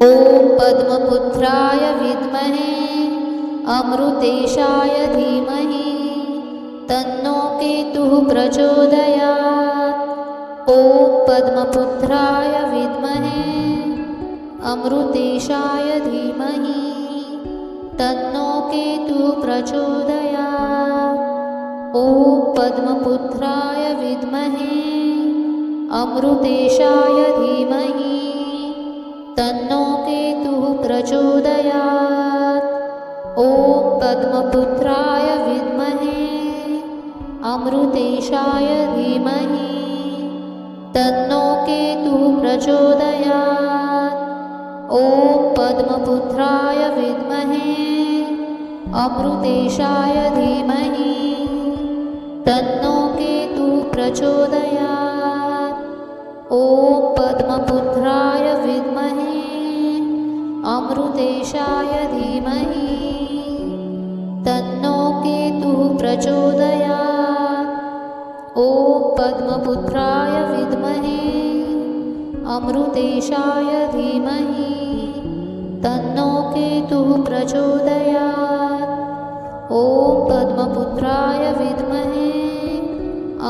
ॐ पद्मपुत्राय विद्महे अमृतेशाय धीमहि तन्नो केतुः प्रचोदयात्। ॐ पद्मपुत्राय विद्महे अमृतेशाय धीमहि तन्नो केतुः प्रचोदयात्। ॐ पद्मपुत्राय विद्महे अमृतेशाय धीमहि तन्नो केतुः प्रचोदयात्। ॐ पद्मपुत्राय विद्महे अमृतेशाय धीमहि तन्नो केतुः प्रचोदयात्। ॐ पद्मपुत्राय विद्महे अमृतेशाय धीमहि तन्नो केतुः प्रचोदयात्। ॐ पद्मपुत्राय विद्महे अमृतेशाय धीमहि तन्नो केतुः प्रचोदयात्। ॐ पद्मपुत्राय विद्महे अमृतेशाय धीमहि तन्नो केतुः प्रचोदयात्। ॐ पद्मपुत्राय विद्महे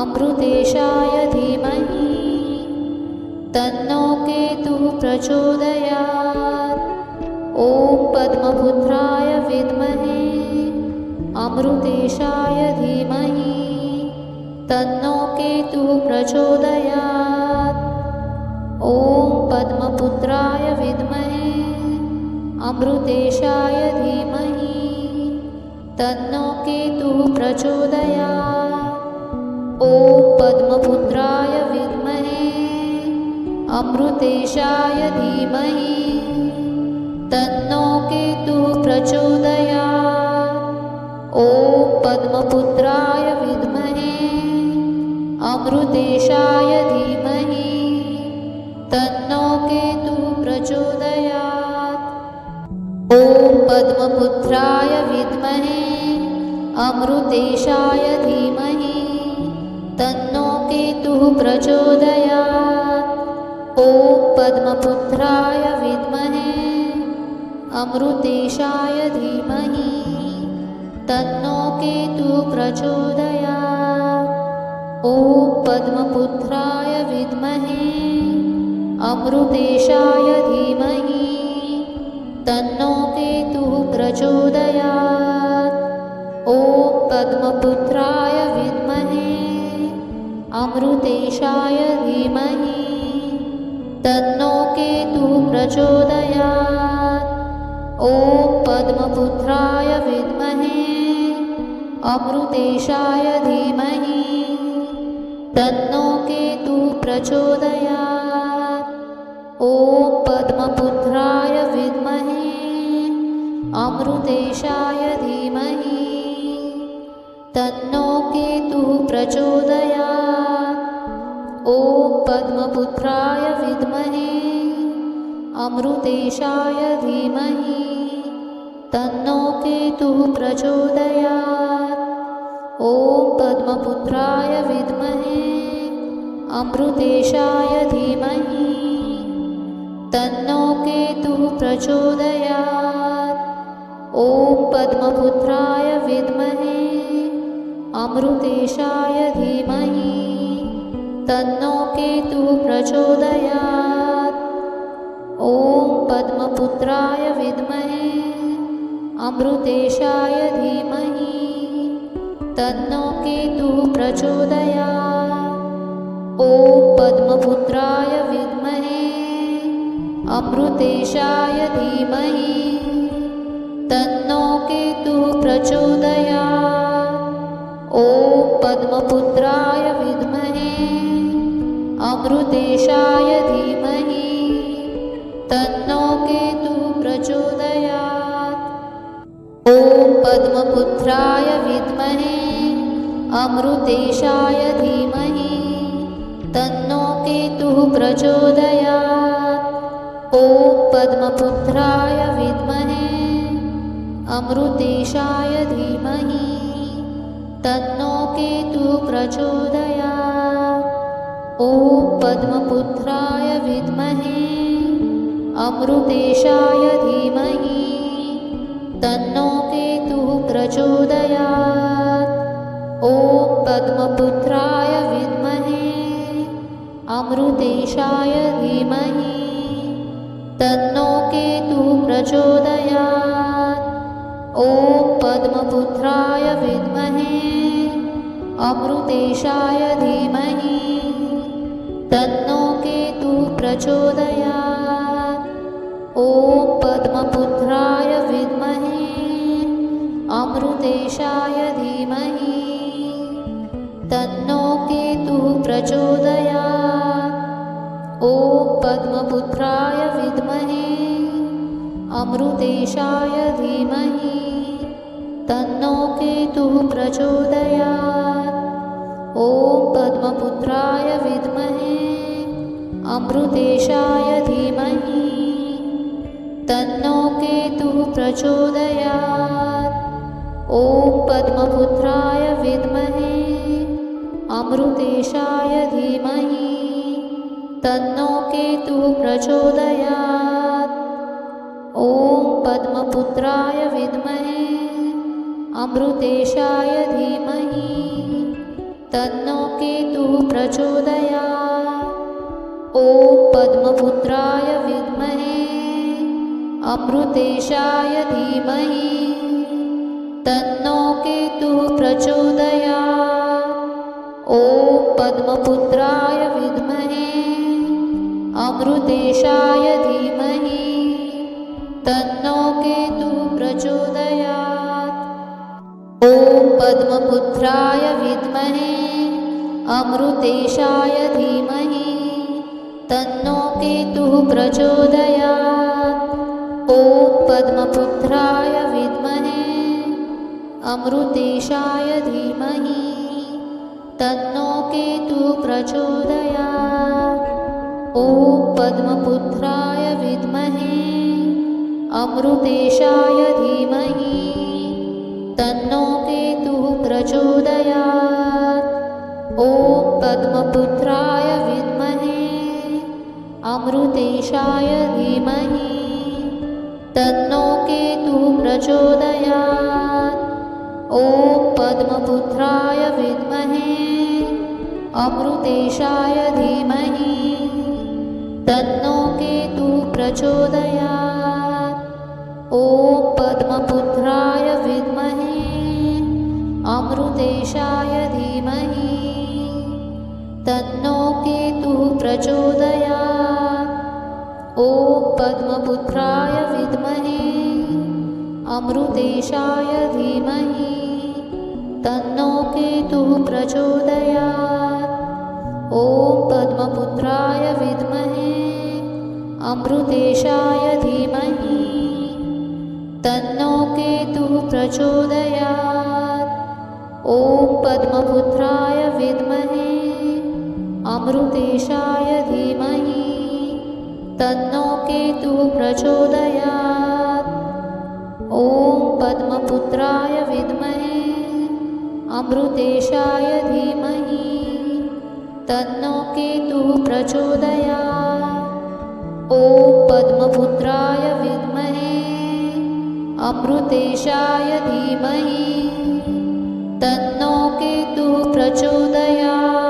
अमृतेशाय धीमहि तन्नो केतुः प्रचोदयात्। ॐ पद्मपुत्राय विद्महे अमृतेशाय धीमहि तन्नो केतुः प्रचोदयात्। ॐ पद्मपुत्राय विद्महे अमृतेशाय धीमहि तन्नो केतुः प्रचोदयात्। ॐ पद्मपुत्राय विद्महे अमृतेशाय धीमहि तन्नो केतुः प्रचोदयात्। ॐ पद्मपुत्राय विद्महे अमृतेशाय धीमहि तन्नो केतुः प्रचोदयात्। ॐ पद्मपुत्राय विद्महे अमृतेशाय धीमहि तन्नो केतुः प्रचोदयात्। ॐ पद्मपुत्राय विद्महे अमृतेशाय धीमहि तन्नो केतुः प्रचोदयात्। ॐ पद्मपुत्राय विद्महे अमृतेशाय धीमहि तन्नो केतुः प्रचोदयात्। ॐ पद्मपुत्राय विद्महे अमृतेशाय धीमहि तन्नो केतुः प्रचोदयात्। ॐ पद्मपुत्राय विद्महे अमृतेशाय धीमहि तन्नो केतुः प्रचोदयात्। ॐ पद्मपुत्राय विद्महे अमृतेशाय धीमहि तन्नो केतुः प्रचोदयात्। ॐ पद्मपुत्राय विद्महे अमृतेशाय धीमहि तन्नो केतुः प्रचोदयात्। ॐ पद्मपुत्राय विद्महे अमृतेशाय धीमहि तन्नो केतुः प्रचोदयात्। ॐ पद्मपुत्राय विद्महे अमृतेशाय धीमहि तन्नो केतुः प्रचोदयात्। ॐ पद्मपुत्राय विद्महे अमृतेशाय धीमहि तन्नो केतुः प्रचोदयात्। ॐ पद्मपुत्राय विद्महे अमृतेशाय धीमहि तन्नो केतुः प्रचोदयात्। ॐ पद्मपुत्राय विद्महे अमृतेशाय धीमहि तन्नो केतुः प्रचोदयात्। ॐ पद्मपुत्राय विद्महे अमृतेशाय धीमहि तन्नो केतुः प्रचोदयात्। ॐ पद्मपुत्राय विद्महे अमृतेशाय धीमहि तन्नो केतुः प्रचोदयात्। ॐ पद्मपुत्राय विद्महे अमृतेशाय धीमहि तन्नो केतुः प्रचोदयात्। ॐ पद्मपुत्राय विद्महे अमृतेशाय धीमहि तन्नो केतुः प्रचोदयात्। ॐ पद्मपुत्राय विद्महे अमृतेशाय धीमहि तन्नो केतुः प्रचोदयात्। ॐ पद्मपुत्राय विद्महे अमृतेशाय धीमहि तन्नो केतुः प्रचोदयात्। ॐ पद्मपुत्राय विद्महे अमृतेशाय धीमहि तन्नो केतुः प्रचोदयात्। ॐ पद्मपुत्राय विद्महे अमृतेशाय धीमहि तन्नो केतुः प्रचोदयात्। ॐ पद्मपुत्राय विद्महे अमृतेशाय धीमहि तन्नो केतुः प्रचोदयात्। ॐ पद्मपुत्राय विद्महे अमृतेशाय धीमहि तन्नो केतुः प्रचोदयात्। ॐ पद्मपुत्राय विद्महे अमृतेशाय धीमहि तन्नो केतुः प्रचोदयात्। ॐ पद्मपुत्राय विद्महे अमृतेशाय धीमहि तन्नो केतुः प्रचोदयात्। ॐ पद्मपुत्राय विद्महे अमृतेशाय धीमहि तन्नो केतुः प्रचोदयात्। ॐ पद्मपुत्राय विद्महे अमृतेशाय धीमहि तन्नो केतुः प्रचोदयात्। ॐ पद्मपुत्राय विद्महे अमृतेशाय धीमहि तन्नो केतुः प्रचोदयात्। ॐ पद्मपुत्राय विद्महे अमृतेशाय धीमहि तन्नो केतुः प्रचोदयात्। ॐ पद्मपुत्राय विद्महे अमृतेशाय धीमहि तन्नो केतुः प्रचोदयात्। ॐ पद्मपुत्राय विद्महे अमृतेशाय धीमहि तन्नो केतुः प्रचोदयात्। ॐ पद्मपुत्राय विद्महे अमृतेशाय धीमहि तन्नो केतुः प्रचोदयात्। ॐ पद्मपुत्राय विद्महे अमृतेशाय धीमहि तन्नो केतुः प्रचोदयात्। ॐ पद्मपुत्राय विद्महे अमृतेशाय धीमहि तन्नो केतुः प्रचोदयात्। ॐ पद्मपुत्राय विद्महे अमृतेशाय धीमहि तन्नो केतुः प्रचोदयात्। ॐ पद्मपुत्राय विद्महे अमृतेशाय धीमहि तन्नो केतुः प्रचोदयात्।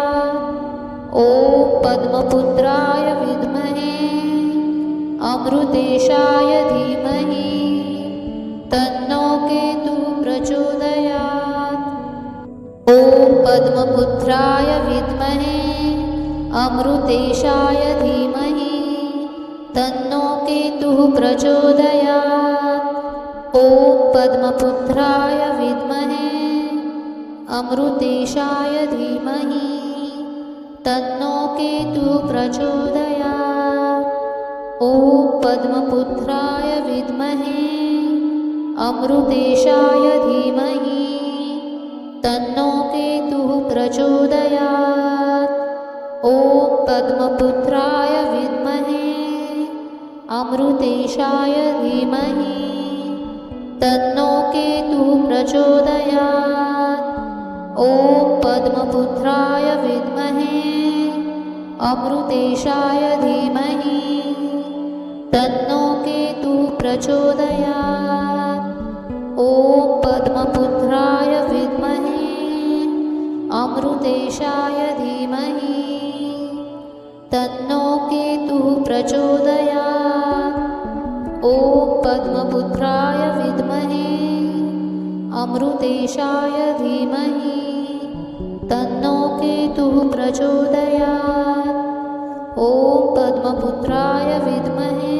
ॐ पद्मपुत्राय विद्महे अमृतेशाय धीमहि तन्नो केतुः प्रचोदयात्। ॐ पद्मपुत्राय विद्महे अमृतेशाय धीमहि तन्नो केतुः प्रचोदयात्। ॐ पद्मपुत्राय विद्महे अमृतेशाय धीमहि तन्नो केतुः प्रचोदयात्। ॐ पद्मपुत्राय विद्महे अमृतेशाय धीमहि तन्नो केतुः प्रचोदयात्। ॐ पद्मपुत्राय विद्महे अमृतेशाय धीमहि तन्नो केतुः प्रचोदयात्। ॐ पद्मपुत्राय विद्महे अमृतेशाय धीमहि तन्नो केतुः प्रचोदयात्। ॐ पद्मपुत्राय विद्महे अमृतेशाय धीमहि तन्नो केतुः प्रचोदयात्। ॐ पद्मपुत्राय विद्महे अमृतेशाय धीमहि तन्नो केतुः प्रचोदयात्। ॐ पद्मपुत्राय विद्महे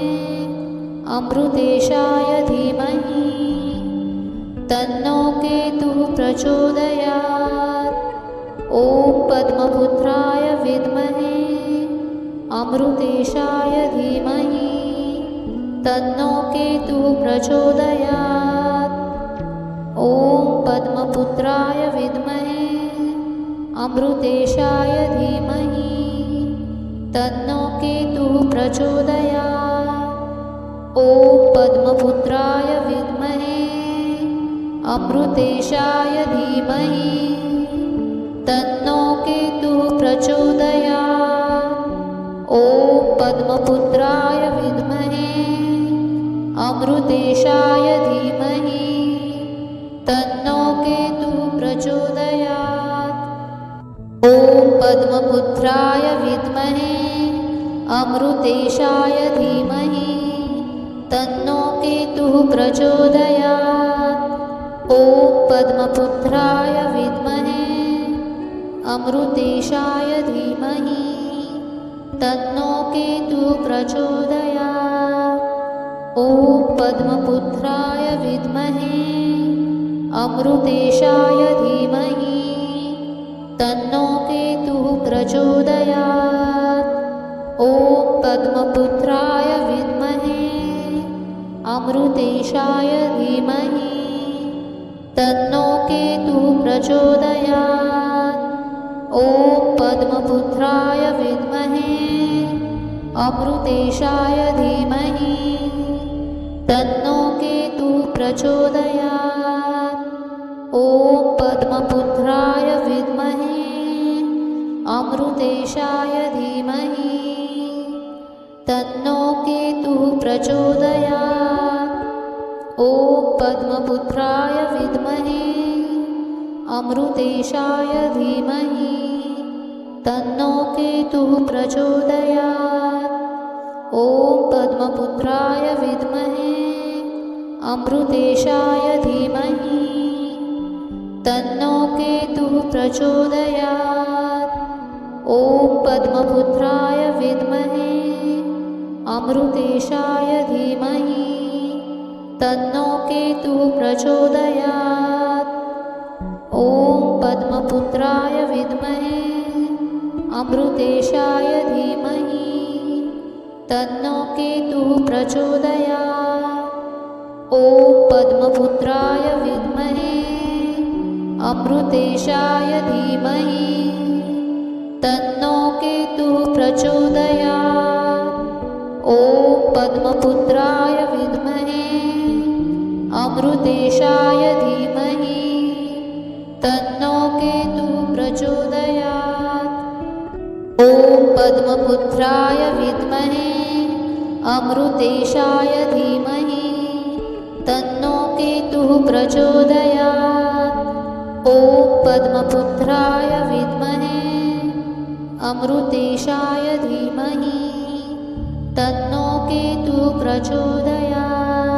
अमृतेशाय धीमहि तन्नो केतुः प्रचोदयात्। ॐ पद्मपुत्राय विद्महे अमृतेशाय धीमहि तन्नो केतुः प्रचोदयात्। ॐ पद्मपुत्राय विद्महे अमृतेशाय धीमहि तन्नो केतुः प्रचोदयात्। ॐ पद्मपुत्राय विद्महे अमृतेशाय धीमहि तन्नो केतुः प्रचोदयात्। ॐ पद्मपुत्राय विद्महे अमृतेशाय धीमहि तन्नो केतुः प्रचोदयात्। ॐ पद्मपुत्राय विद्महे अमृतेशाय धीमहि तन्नो केतुः प्रचोदयात्। ॐ पद्मपुत्राय विद्महे अमृतेशाय धीमहि तन्नो केतुः प्रचोदयात्। ॐ पद्मपुत्राय विद्महे अमृतेशाय धीमहि तन्नो केतुः प्रचोदयात्। ॐ पद्मपुत्राय विद्महे अमृतेशाय धीमहि तन्नो केतुः प्रचोदयात्। ॐ पद्मपुत्राय विद्महे अमृतेशाय धीमहि तन्नो केतुः प्रचोदयात्। ॐ पद्मपुत्राय विद्महे अमृतेशाय धीमहि तन्नो केतुः प्रचोदयात्। ॐ पद्मपुत्राय विद्महे अमृतेशाय धीमहि तन्नो केतुः प्रचोदयात्। ॐ पद्मपुत्राय विद्महे अमृतेशाय धीमहि तन्नो केतुः प्रचोदयात्। ॐ पद्मपुत्राय विद्महे अमृतेशाय धीमहि तन्नो केतुः प्रचोदयात्। ॐ पद्मपुत्राय विद्महे अमृतेशाय धीमहि तन्नो केतुः प्रचोदयात्। ॐ पद्मपुत्राय विद्महे अमृतेशाय धीमहि तन्नो केतुः प्रचोदयात्। ॐ पद्मपुत्राय विद्महे अमृतेशाय धीमहि तन्नो केतुः प्रचोदयात्। ॐ पद्मपुत्राय विद्महे अमृतेशाय धीमहि तन्नो केतुः प्रचोदयात्। ॐ पद्मपुत्राय विद्महे अमृतेशाय धीमहि तन्नो केतुः प्रचोदयात्।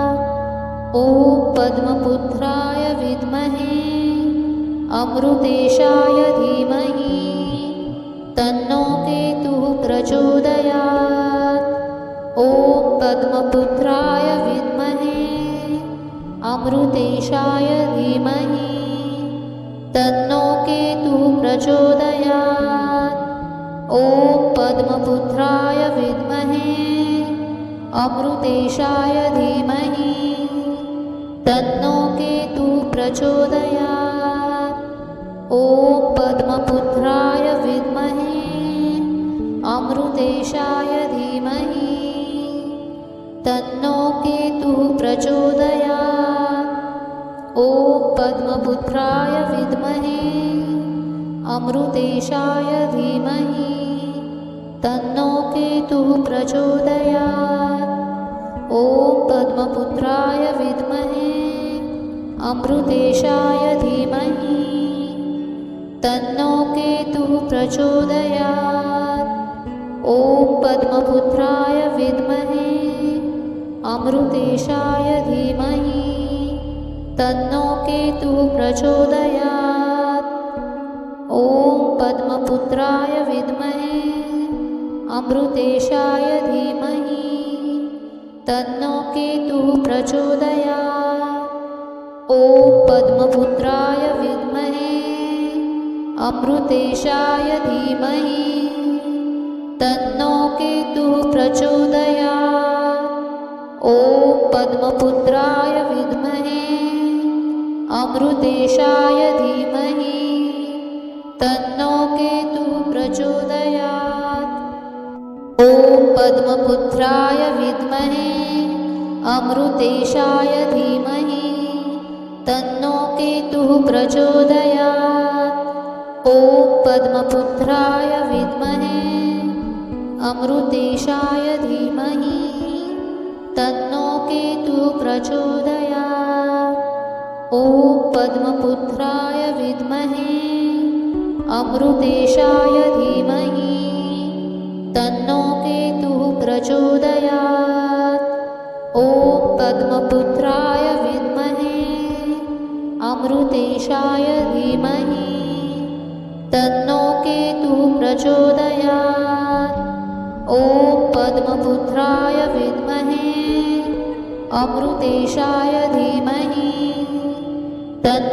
ॐ पद्मपुत्राय विद्महे अमृतेशाय धीमहि तन्नो केतुः प्रचोदयात्। ॐ पद्मपुत्राय विद्महे अमृतेशाय धीमहि तन्नो केतुः प्रचोदयात्। ॐ पद्मपुत्राय विद्महे अमृतेशाय धीमहि तन्नो केतुः प्रचोदयात्। ॐ पद्मपुत्राय विद्महे अमृतेशाय धीमहि तन्नो केतुः प्रचोदयात्। ॐ पद्मपुत्राय विद्महे अमृतेशाय धीमहि तन्नो केतुः प्रचोदयात्। ॐ पद्मपुत्राय विद्महे अमृतेशाय धीमहि तन्नो केतुः प्रचोदयात्। ॐ पद्मपुत्राय विद्महे अमृतेशाय धीमहि तन्नो केतुः प्रचोदयात्। ॐ पद्मपुत्राय विद्महे अमृतेशाय धीमहि तन्नो केतुः प्रचोदयात्। ॐ पद्मपुत्राय विद्महे अमृतेशाय धीमहि तन्नो केतुः प्रचोदयात्। ॐ पद्मपुत्राय विद्महे अमृतेशाय धीमहि तन्नो केतुः प्रचोदयात्। ॐ पद्मपुत्राय विद्महे अमृतेशाय धीमहि तन्नो केतुः प्रचोदयात्। ॐ पद्मपुत्राय विद्महे अमृतेशाय धीमहि तन्नो केतुः प्रचोदयात्। ॐ पद्मपुत्राय विद्महे अमृतेशाय धीमहि तन्नो केतुः प्रचोदयात्। ॐ पद्मपुत्राय विद्महे अमृतेशाय धीमहि तन्नो केतुः प्रचोदयात्। ॐ पद्मपुत्राय विद्महे अमृतेशाय धीमहि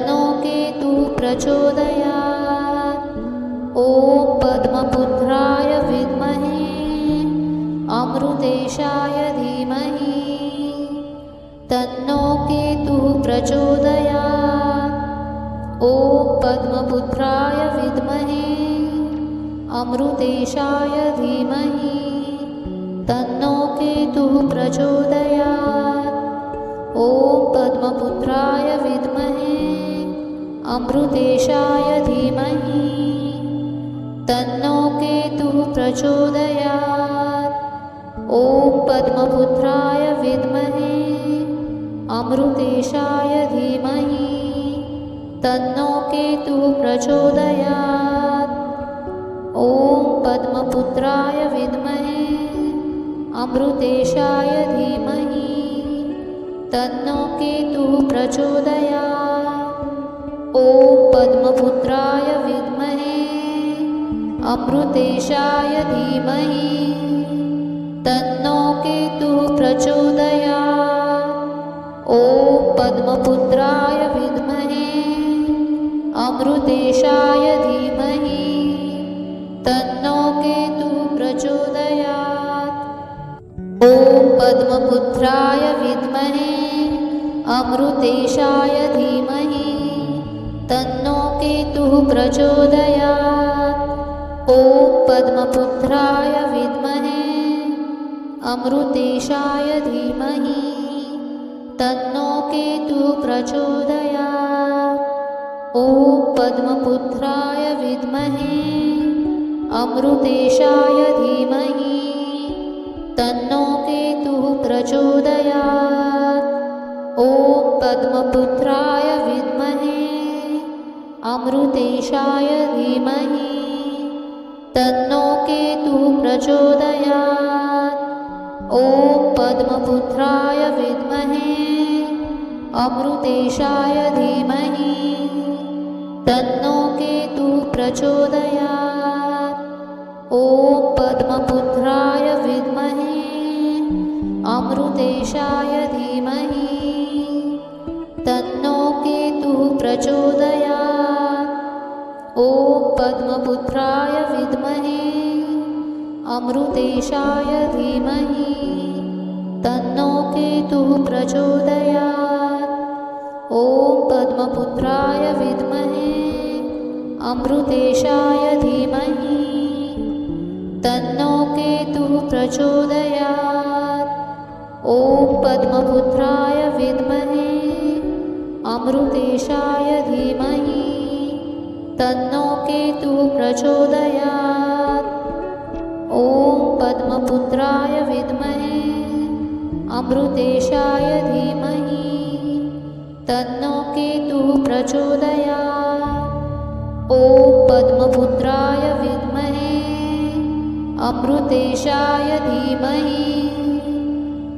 तन्नो केतुः प्रचोदयात्। ॐ पद्मपुत्राय विद्महे अमृतेशाय धीमहि तन्नो केतुः प्रचोदयात्। ॐ पद्मपुत्राय विद्महे अमृतेशाय धीमहि तन्नो केतुः प्रचोदयात्। ॐ पद्मपुत्राय विद्महे अमृतेशाय धीमहि तन्नो केतुः प्रचोदयात्। ॐ पद्मपुत्राय विद्महे अमृतेशाय धीमहि तन्नो केतुः प्रचोदयात्। ॐ पद्मपुत्राय विद्महे अमृतेशाय धीमहि तन्नो केतुः प्रचोदयात्। ॐ पद्मपुत्राय विद्महे अमृतेशाय धीमहि तन्नो केतुः प्रचोदयात्। ॐ पद्मपुत्राय विद्महे अमृतेशाय धीमहि तन्नो केतुः प्रचोदयात्। ॐ पद्मपुत्राय विद्महे अमृतेशाय धीमहि तन्नो केतुः प्रचोदयात्। ॐ पद्मपुत्राय विद्महे अमृतेशाय धीमहि तन्नो केतुः प्रचोदयात्। ॐ पद्मपुत्राय विद्महे अमृतेशाय धीमहि तन्नो केतुः प्रचोदयात्। ॐ पद्मपुत्राय विद्महे अमृतेशाय धीमहि तन्नो केतुः प्रचोदयात्। ॐ पद्मपुत्राय विद्महे अमृतेशाय धीमहि तन्नो केतुः प्रचोदयात्। ॐ पद्मपुत्राय विद्महे अमृतेशाय धीमहि तन्नो केतुः प्रचोदयात्। ॐ पद्मपुत्राय विद्महे अमृतेशाय धीमहि तन्नो केतुः प्रचोदयात्। ॐ पद्मपुत्राय विद्महे अमृतेशाय धीमहि तन्नो केतुः प्रचोदयात्। ॐ पद्मपुत्राय विद्महे अमृतेशाय धीमहि तन्नो केतुः प्रचोदयात्। ॐ पद्मपुत्राय विद्महे अमृतेशाय धीमहि तन्नो केतुः प्रचोदयात्। ॐ पद्मपुत्राय विद्महे अमृतेशाय धीमहि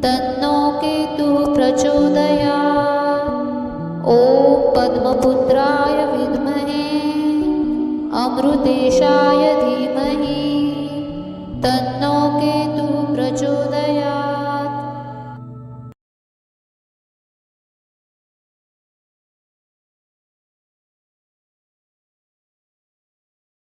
तन्नो केतुः प्रचोदयात्। ॐ पद्मपुत्राय विद्महे अमृतेशाय धीमहि तन्नो केतुः प्रचोदयात्।